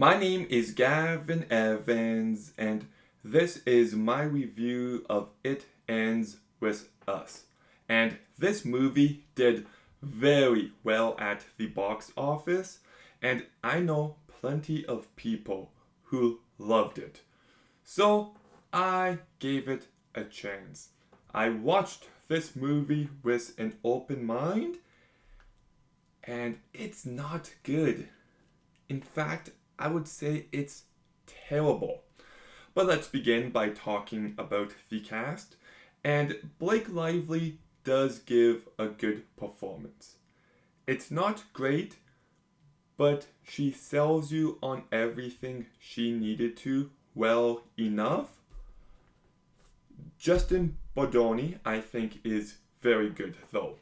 My name is Gavin Evans, and this is my review of It Ends With Us. And this movie did very well at the box office, and I know plenty of people who loved it. So I gave it a chance. I watched this movie with an open mind, and it's not good. In fact, I would say it's terrible. But let's begin by talking about the cast. And Blake Lively does give a good performance. It's not great, but she sells you on everything she needed to well enough. Justin Bordoni, I think, is very good though.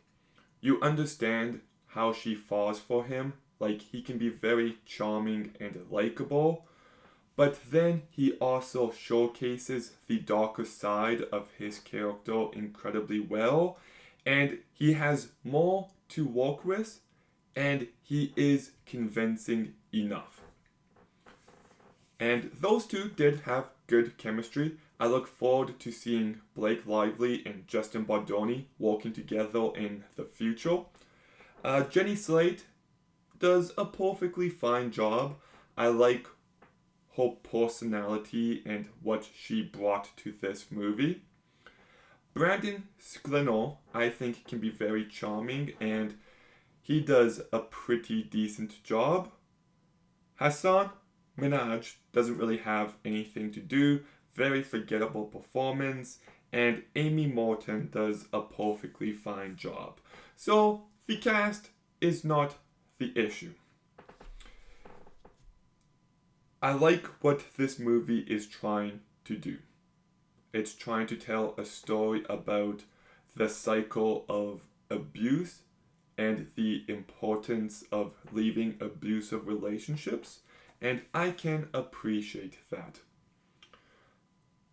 You understand how she falls for him. Like, he can be very charming and likable, but then he also showcases the darker side of his character incredibly well, and he has more to work with, and he is convincing enough. And those two did have good chemistry. I look forward to seeing Blake Lively and Justin Bordoni working together in the future. Jenny Slate does a perfectly fine job. I like her personality and what she brought to this movie. Brandon Sklenar, I think, can be very charming and he does a pretty decent job. Hassan Minaj doesn't really have anything to do, very forgettable performance, and Amy Morton does a perfectly fine job. So the cast is not the issue. I like what this movie is trying to do. It's trying to tell a story about the cycle of abuse and the importance of leaving abusive relationships, and I can appreciate that.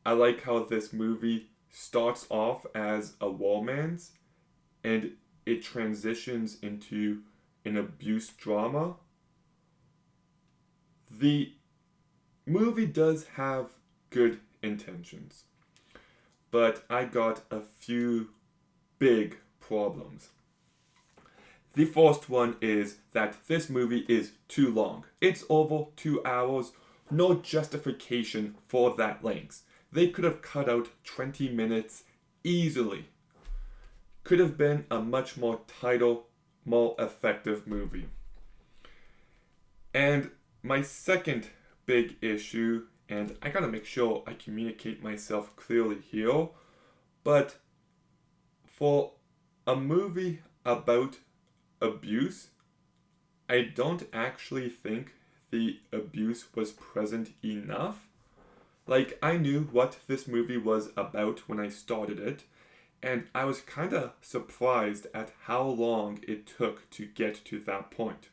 I like how this movie starts off as a romance and it transitions into an abuse drama. The movie does have good intentions, but I got a few big problems. The first one is that this movie is too long. It's over 2 hours, no justification for that length. They could have cut out 20 minutes easily. Could have been a much more tighter, more effective movie. And my second big issue, and I gotta make sure I communicate myself clearly here, but for a movie about abuse, I don't actually think the abuse was present enough. Like, I knew what this movie was about when I started it, and I was kind of surprised at how long it took to get to that point.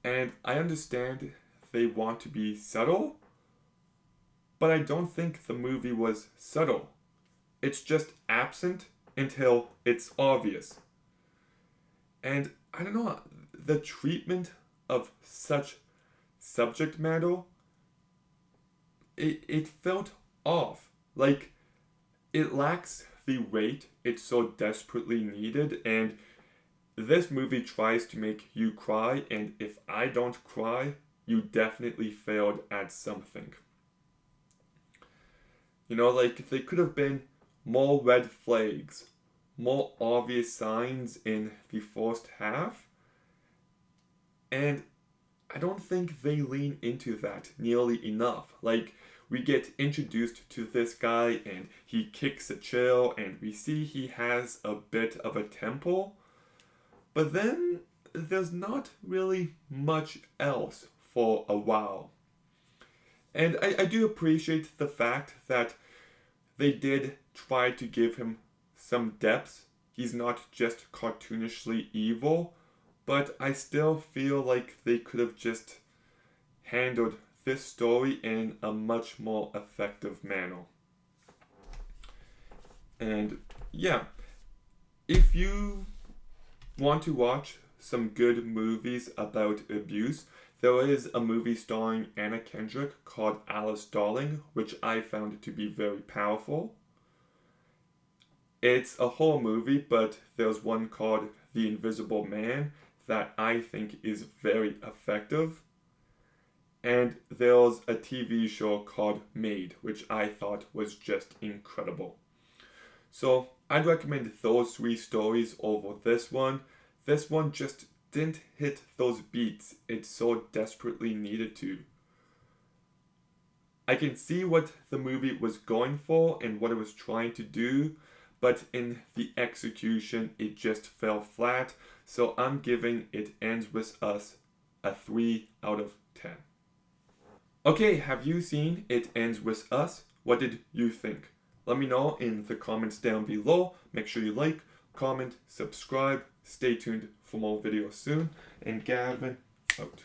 And I understand they want to be subtle, but I don't think the movie was subtle. It's just absent until it's obvious. And I don't know, the treatment of such subject matter, it felt off. Like, it lacks the weight it so desperately needed, and this movie tries to make you cry, and if I don't cry, you definitely failed at something. Like, there could have been more red flags, more obvious signs in the first half, and I don't think they lean into that nearly enough. Like, we get introduced to this guy and he kicks a chair and we see he has a bit of a temper, but then there's not really much else for a while. And I do appreciate the fact that they did try to give him some depth. He's not just cartoonishly evil, but I still feel like they could have just handled this story in a much more effective manner. And yeah, if you want to watch some good movies about abuse, There is a movie starring Anna Kendrick called Alice Darling, which I found to be very powerful. It's a horror movie, but there's one called The Invisible Man that I think is very effective. And there's a TV show called Made, which I thought was just incredible. So I'd recommend those three stories over this one. This one just didn't hit those beats it so desperately needed to. I can see what the movie was going for and what it was trying to do, but in the execution it just fell flat, so I'm giving It Ends With Us a 3 out of 10. Okay, have you seen It Ends With Us? What did you think? Let me know in the comments down below. Make sure you like, comment, subscribe. Stay tuned for more videos soon. And Gavin, out.